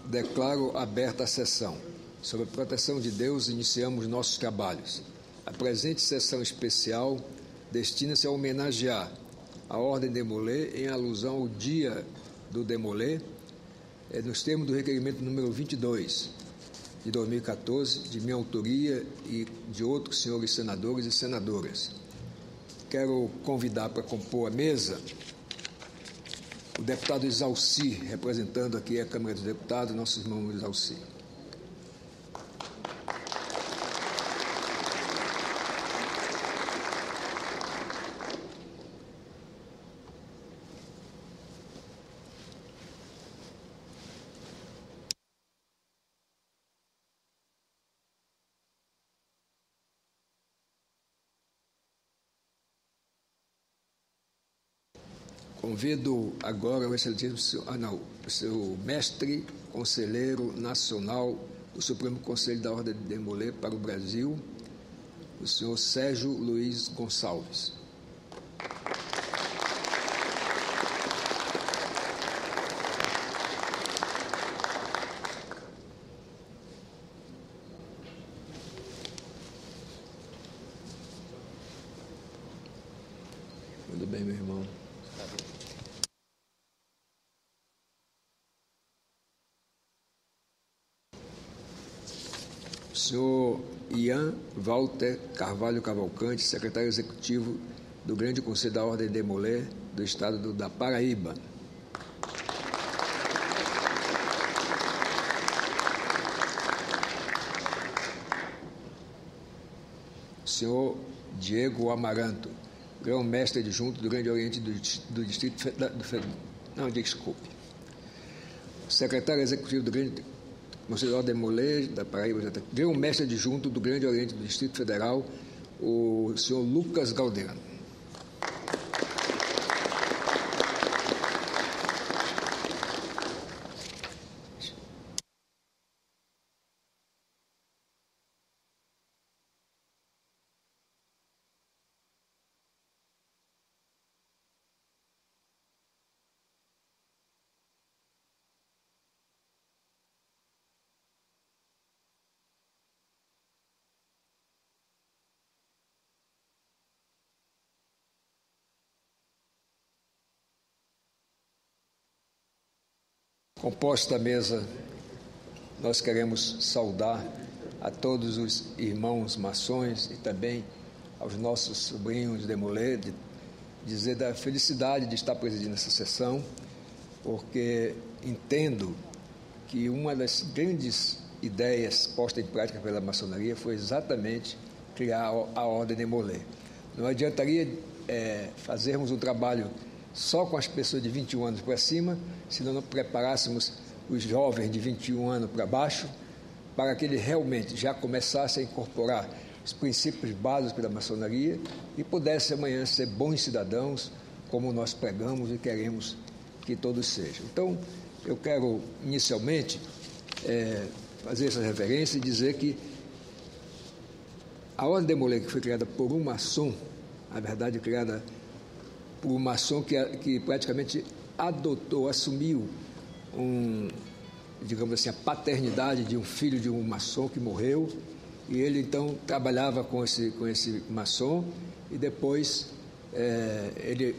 Declaro aberta a sessão. Sob a proteção de Deus, iniciamos nossos trabalhos. A presente sessão especial destina-se a homenagear a Ordem Demolê em alusão ao Dia do Demolê, nos termos do requerimento número 22, de 2014, de minha autoria e de outros senhores senadores e senadoras. Quero convidar para compor a mesa o deputado Exalci, representando aqui a Câmara dos Deputados, nosso irmão Exalci. Convido agora o excelentíssimo, o seu mestre conselheiro nacional do Supremo Conselho da Ordem de Demolê para o Brasil, o senhor Sérgio Luiz Gonçalves. Tudo bem, meu irmão? Senhor Ian Walter Carvalho Cavalcante, secretário executivo do Grande Conselho da Ordem de Demolê do Estado da Paraíba. Senhor Diego Amaranto, grão-mestre adjunto do Grande Oriente do Distrito Federal. Não, desculpe. Secretário executivo do Grande Conselho da Ordem de Demolê da Paraíba, grão-mestre adjunto do Grande Oriente do Distrito Federal, o senhor Lucas Galdeano. Composta a mesa, nós queremos saudar a todos os irmãos maçons e também aos nossos sobrinhos de Demolê, dizer da felicidade de estar presidindo essa sessão, porque entendo que uma das grandes ideias postas em prática pela maçonaria foi exatamente criar a Ordem Demolê. Não adiantaria fazermos um trabalho só com as pessoas de 21 anos para cima, se não preparássemos os jovens de 21 anos para baixo, para que eles realmente já começassem a incorporar os princípios básicos da maçonaria e pudessem amanhã ser bons cidadãos, como nós pregamos e queremos que todos sejam. Então, eu quero, inicialmente, fazer essa referência e dizer que a Ordem Demolê, que foi criada por um maçom, na verdade, criada por um maçom que praticamente assumiu digamos assim, a paternidade de um filho de um maçom que morreu, e ele então trabalhava com esse maçom, e depois ele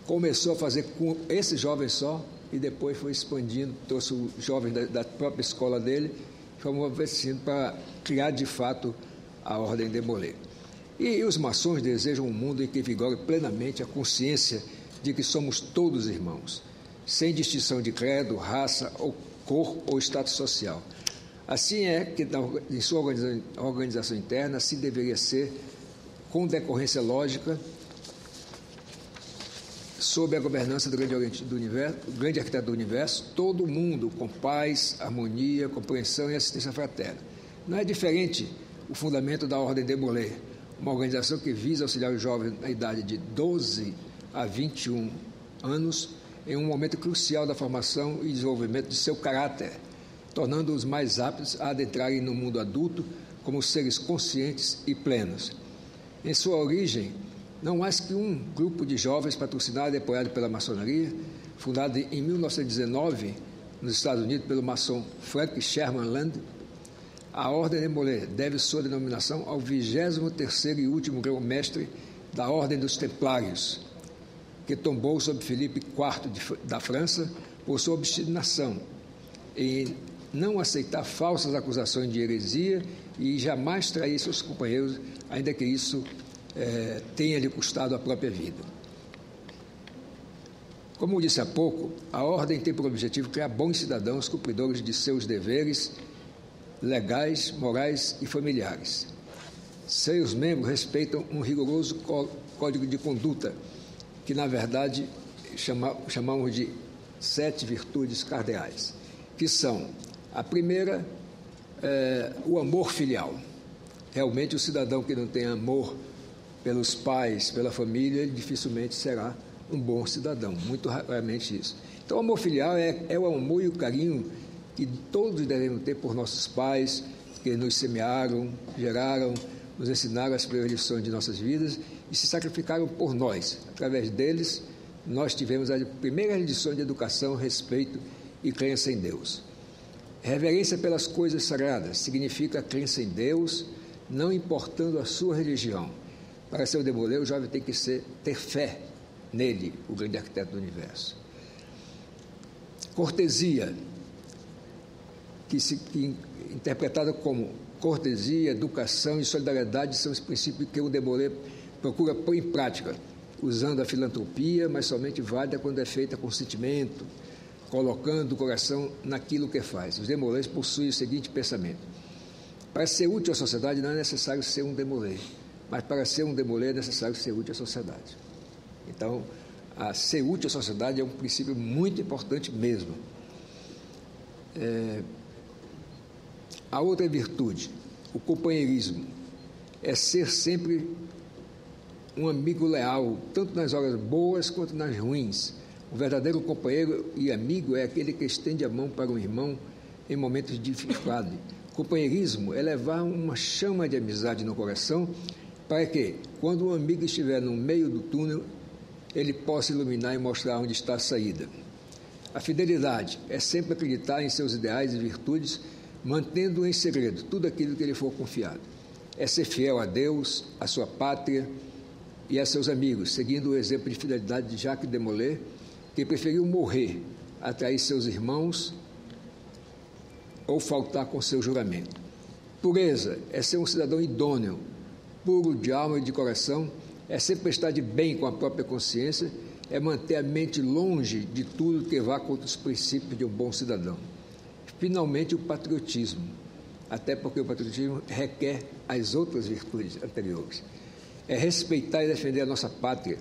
começou a fazer com esse jovem só, e depois foi expandindo, trouxe os jovens da própria escola dele, fomos oferecendo para criar de fato a Ordem Demolê. E os maçons desejam um mundo em que vigore plenamente a consciência de que somos todos irmãos, sem distinção de credo, raça, ou cor ou status social. Assim é que, em sua organização interna, assim deveria ser, com decorrência lógica, sob a governança do grande arquiteto do universo, todo mundo com paz, harmonia, compreensão e assistência fraterna. Não é diferente o fundamento da Ordem Demolê, uma organização que visa auxiliar os jovens na idade de 12 a 21 anos em um momento crucial da formação e desenvolvimento de seu caráter, tornando-os mais aptos a adentrarem no mundo adulto como seres conscientes e plenos. Em sua origem, não mais que um grupo de jovens patrocinado e apoiado pela maçonaria, fundado em 1919, nos Estados Unidos pelo maçom Frank Sherman Land, a Ordem Demolay deve sua denominação ao 23º e último grão-mestre da Ordem dos Templários, que tombou sob Filipe IV da França por sua obstinação em não aceitar falsas acusações de heresia e jamais trair seus companheiros, ainda que isso tenha lhe custado a própria vida. Como disse há pouco, a Ordem tem por objetivo criar bons cidadãos cumpridores de seus deveres legais, morais e familiares. Seus membros respeitam um rigoroso código de conduta, que na verdade chamamos de 7 virtudes cardeais, que são: a primeira, o amor filial. Realmente, o cidadão que não tem amor pelos pais, pela família, ele dificilmente será um bom cidadão, muito raramente isso. Então, o amor filial é o amor e o carinho que todos devemos ter por nossos pais, que nos semearam, geraram, nos ensinaram as primeiras lições de nossas vidas e se sacrificaram por nós. Através deles, nós tivemos as primeiras lições de educação, respeito e crença em Deus. Reverência pelas coisas sagradas significa crença em Deus, não importando a sua religião. Para ser o Demolay, o jovem tem que ter fé nele, o grande arquiteto do universo. Cortesia, que interpretada como cortesia, educação e solidariedade, são os princípios que o Demolay procura pôr em prática, usando a filantropia, mas somente válida quando é feita com sentimento, colocando o coração naquilo que faz. Os Demolays possuem o seguinte pensamento: para ser útil à sociedade não é necessário ser um Demolay, mas para ser um Demolay é necessário ser útil à sociedade. Então, ser útil à sociedade é um princípio muito importante mesmo. A outra virtude, o companheirismo, é ser sempre um amigo leal, tanto nas horas boas quanto nas ruins. O verdadeiro companheiro e amigo é aquele que estende a mão para um irmão em momentos de dificuldade. Companheirismo é levar uma chama de amizade no coração para que, quando um amigo estiver no meio do túnel, ele possa iluminar e mostrar onde está a saída. A fidelidade é sempre acreditar em seus ideais e virtudes, mantendo em segredo tudo aquilo que lhe for confiado. É ser fiel a Deus, a sua pátria e a seus amigos, seguindo o exemplo de fidelidade de Jacques Demolay, que preferiu morrer a trair seus irmãos ou faltar com seu juramento. Pureza é ser um cidadão idôneo, puro de alma e de coração, é sempre estar de bem com a própria consciência, é manter a mente longe de tudo que vá contra os princípios de um bom cidadão. Finalmente, o patriotismo, até porque o patriotismo requer as outras virtudes anteriores. É respeitar e defender a nossa pátria,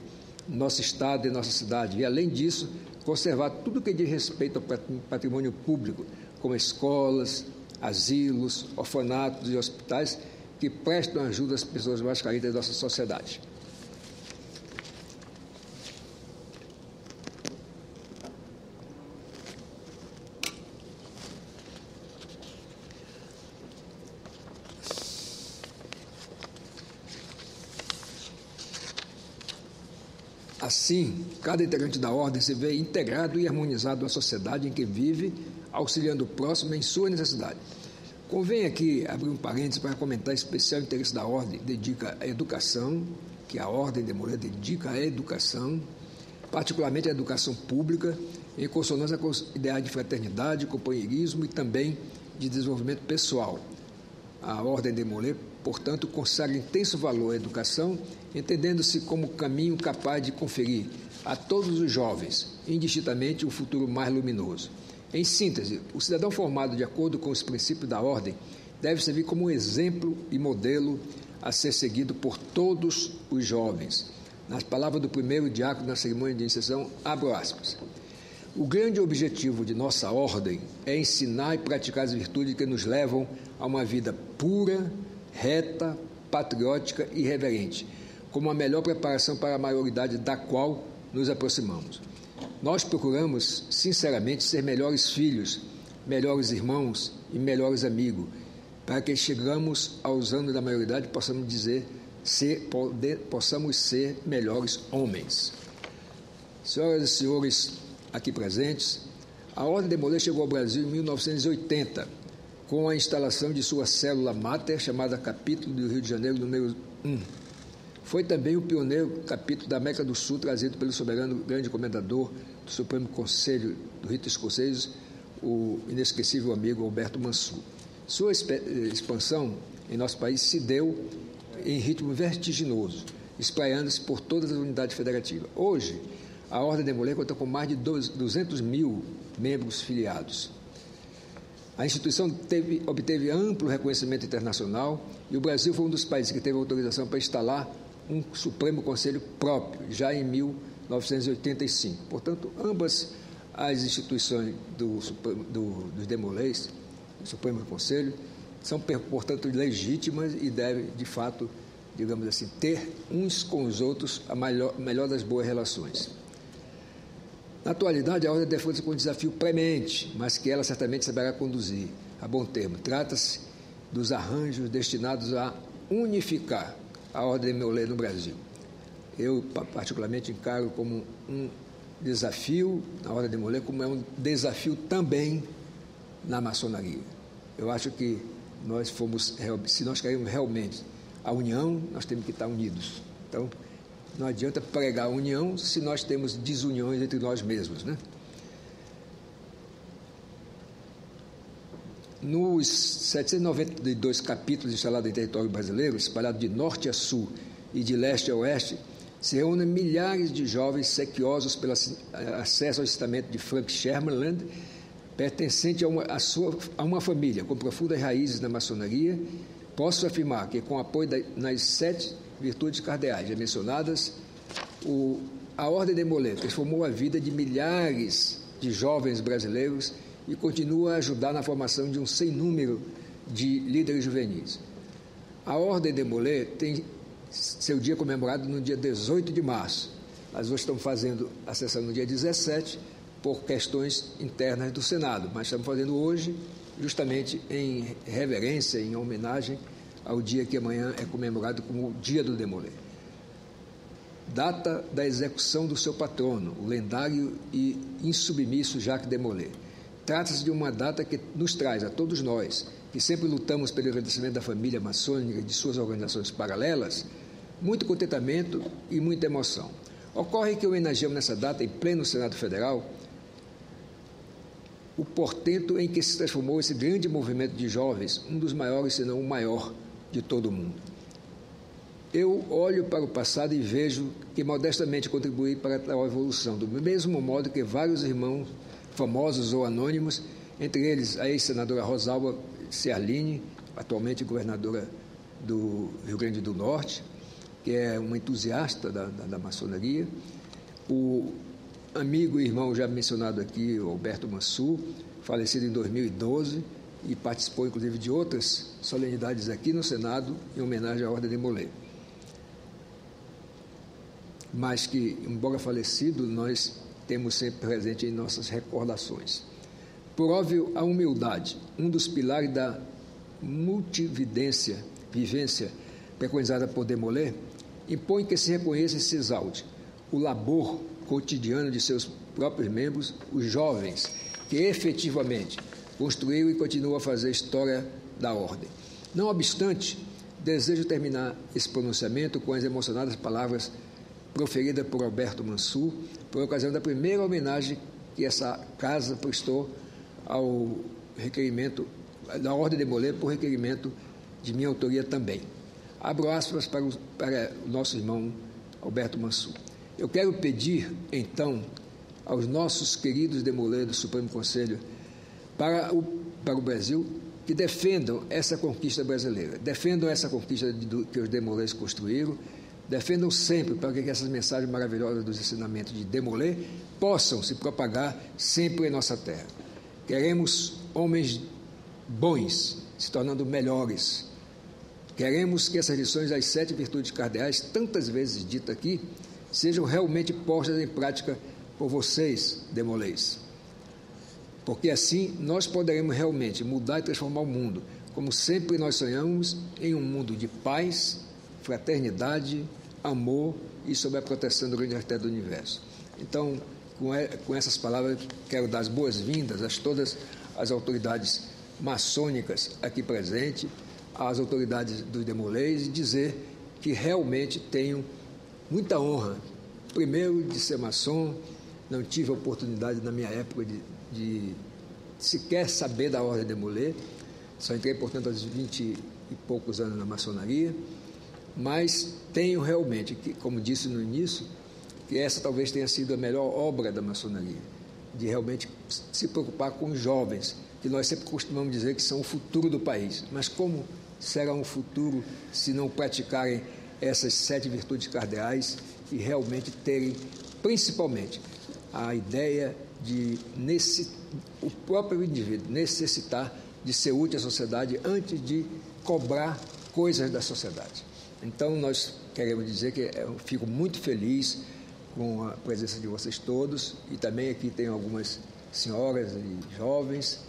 nosso estado e nossa cidade, e, além disso, conservar tudo que diz respeito ao patrimônio público, como escolas, asilos, orfanatos e hospitais, que prestam ajuda às pessoas mais carentes da nossa sociedade. Assim, cada integrante da ordem se vê integrado e harmonizado à sociedade em que vive, auxiliando o próximo em sua necessidade. Convém aqui abrir um parênteses para comentar especial interesse da ordem, dedica à educação, que a Ordem Demolay dedica à educação, particularmente à educação pública, em consonância com os ideais de fraternidade, companheirismo e também de desenvolvimento pessoal. A Ordem Demolay, portanto, consagra intenso valor à educação, entendendo-se como caminho capaz de conferir a todos os jovens, indistintamente, um futuro mais luminoso. Em síntese, o cidadão formado de acordo com os princípios da ordem deve servir como um exemplo e modelo a ser seguido por todos os jovens. Nas palavras do primeiro diácono na cerimônia de iniciação, abro aspas: o grande objetivo de nossa ordem é ensinar e praticar as virtudes que nos levam a uma vida pura, reta, patriótica e reverente, como a melhor preparação para a maioridade da qual nos aproximamos. Nós procuramos, sinceramente, ser melhores filhos, melhores irmãos e melhores amigos, para que chegamos aos anos da maioridade e possamos ser melhores homens. Senhoras e senhores aqui presentes, A Ordem Demolay chegou ao Brasil em 1980, com a instalação de sua célula máter, chamada Capítulo do Rio de Janeiro, número 1. Foi também o pioneiro capítulo da América do Sul, trazido pelo soberano grande comendador do Supremo Conselho do Rito Escocês, o inesquecível amigo Alberto Mansur. Sua expansão em nosso país se deu em ritmo vertiginoso, espraiando-se por todas as unidades federativas. Hoje, a Ordem Demolay conta com mais de 200 mil membros filiados. A instituição obteve amplo reconhecimento internacional e o Brasil foi um dos países que teve autorização para instalar um Supremo Conselho próprio, já em 1985. Portanto, ambas as instituições dos Demolays, do Supremo Conselho, são, portanto, legítimas e devem, de fato, digamos assim, ter uns com os outros a melhor das boas relações. Na atualidade, a Ordem defronta-se com um desafio premente, mas que ela certamente saberá conduzir a bom termo. Trata-se dos arranjos destinados a unificar a Ordem Demolay no Brasil. Eu, particularmente, encaro como um desafio na Ordem Demolay, como é um desafio também na maçonaria. Eu acho que se nós queremos realmente a união, nós temos que estar unidos. Então, não adianta pregar a união se nós temos desuniões entre nós mesmos, né? Nos 792 capítulos instalados em território brasileiro, espalhados de norte a sul e de leste a oeste, se reúnem milhares de jovens sequiosos pelo acesso ao assentamento de Frank Sherman Land, pertencente a uma família com profundas raízes na maçonaria. Posso afirmar que, com o apoio nas 7 virtudes cardeais já mencionadas, a Ordem Demolay transformou a vida de milhares de jovens brasileiros e continua a ajudar na formação de um sem número de líderes juvenis. A Ordem Demolay tem seu dia comemorado no dia 18 de março. Nós hoje estamos fazendo a sessão no dia 17 por questões internas do Senado, mas estamos fazendo hoje justamente em reverência, em homenagem ao dia que amanhã é comemorado como o Dia do Demolay. Data da execução do seu patrono, o lendário e insubmisso Jacques Demolay. Trata-se de uma data que nos traz a todos nós, que sempre lutamos pelo engrandecimento da família maçônica e de suas organizações paralelas, muito contentamento e muita emoção. Ocorre que homenageamos nessa data, em pleno Senado Federal, o portento em que se transformou esse grande movimento de jovens, um dos maiores, se não o maior, de todo o mundo. Eu olho para o passado e vejo que modestamente contribuí para a tal evolução, do mesmo modo que vários irmãos famosos ou anônimos, entre eles a ex-senadora Rosalba Ciarline, atualmente governadora do Rio Grande do Norte, que é uma entusiasta da maçonaria, o amigo e irmão já mencionado aqui, Alberto Mansur, falecido em 2012, e participou, inclusive, de outras solenidades aqui no Senado, em homenagem à Ordem Demolay. Mas que, embora falecido, nós temos sempre presente em nossas recordações. Por óbvio, a humildade, um dos pilares da multivivência preconizada por Demolay, impõe que se reconheça e se exalte o labor cotidiano de seus próprios membros, os jovens, que efetivamente construíram e continuam a fazer a história da Ordem. Não obstante, desejo terminar esse pronunciamento com as emocionadas palavras proferidas por Alberto Mansur, por ocasião da primeira homenagem que essa casa prestou ao requerimento da Ordem Demolay, por requerimento de minha autoria também. Abro aspas para o nosso irmão Alberto Mansur. Eu quero pedir, então, aos nossos queridos Demolay do Supremo Conselho para o Brasil, que defendam essa conquista brasileira, defendam essa conquista que os Demolays construíram, defendam sempre para que essas mensagens maravilhosas dos ensinamentos de Demolay possam se propagar sempre em nossa terra. Queremos homens bons, se tornando melhores. Queremos que essas lições das 7 virtudes cardeais, tantas vezes ditas aqui, sejam realmente postas em prática por vocês, Demolays. Porque assim nós poderemos realmente mudar e transformar o mundo, como sempre nós sonhamos, em um mundo de paz, fraternidade, amor e sob a proteção do grande arquiteto do universo. Então, com essas palavras, quero dar as boas-vindas a todas as autoridades maçônicas aqui presentes, às autoridades dos Demolês, e dizer que realmente tenho muita honra, primeiro, de ser maçom. Não tive a oportunidade na minha época de sequer saber da Ordem Demolê, só entrei, portanto, aos 20 e poucos anos na maçonaria, mas tenho realmente, como disse no início, que essa talvez tenha sido a melhor obra da maçonaria, de realmente se preocupar com os jovens, que nós sempre costumamos dizer que são o futuro do país. Mas como será um futuro se não praticarem essas 7 virtudes cardeais e realmente terem, principalmente, a ideia de o próprio indivíduo necessitar de ser útil à sociedade antes de cobrar coisas da sociedade. Então, nós queremos dizer que eu fico muito feliz com a presença de vocês todos, e também aqui tem algumas senhoras e jovens.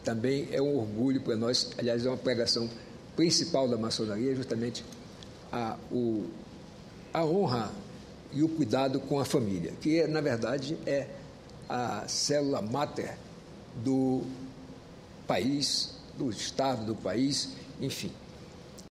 Também é um orgulho para nós, aliás, é uma pregação principal da maçonaria, justamente a honra e o cuidado com a família, que na verdade é a célula máter do país, do Estado, do país, enfim.